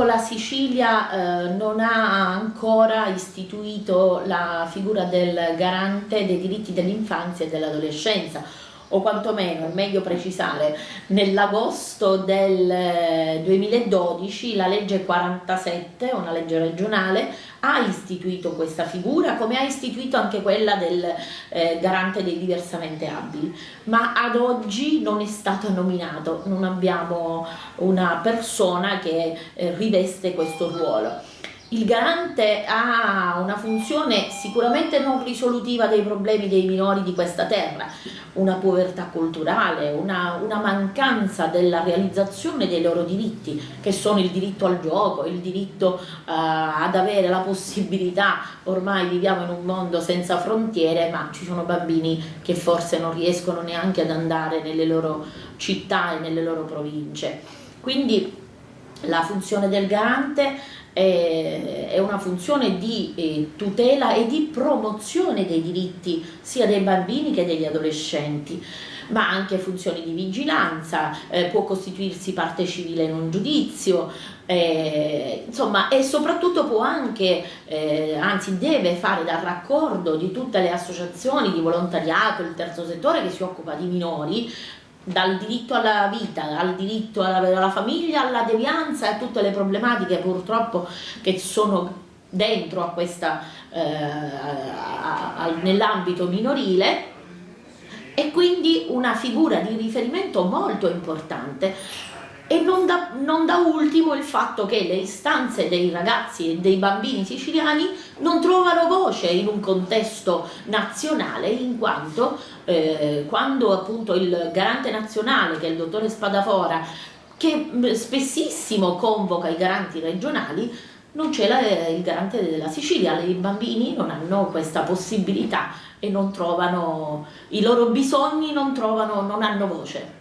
purtroppo la Sicilia non ha ancora istituito la figura del garante dei diritti dell'infanzia e dell'adolescenza, o quantomeno, è meglio precisare, nell'agosto del 2012 la legge 47, una legge regionale, ha istituito questa figura, come ha istituito anche quella del garante dei diversamente abili, ma ad oggi non è stato nominato, non abbiamo una persona che riveste questo ruolo. Il garante ha una funzione sicuramente non risolutiva dei problemi dei minori di questa terra, una povertà culturale, una mancanza della realizzazione dei loro diritti, che sono il diritto al gioco, il diritto ad avere la possibilità. Ormai viviamo in un mondo senza frontiere, ma ci sono bambini che forse non riescono neanche ad andare nelle loro città e nelle loro province. Quindi la funzione del garante è una funzione di tutela e di promozione dei diritti sia dei bambini che degli adolescenti, ma anche funzioni di vigilanza, può costituirsi parte civile in un giudizio, insomma, e soprattutto può anche, anzi deve fare da raccordo di tutte le associazioni di volontariato, il terzo settore che si occupa di minori, dal diritto alla vita, al diritto alla famiglia, alla devianza e a tutte le problematiche purtroppo che sono dentro a questa, nell'ambito minorile, e quindi una figura di riferimento molto importante. E non da ultimo il fatto che le istanze dei ragazzi e dei bambini siciliani non trovano voce in un contesto nazionale, in quanto quando appunto il garante nazionale, che è il dottore Spadafora, che spessissimo convoca i garanti regionali, non c'è il garante della Sicilia. I bambini non hanno questa possibilità e non trovano i loro bisogni, non hanno voce.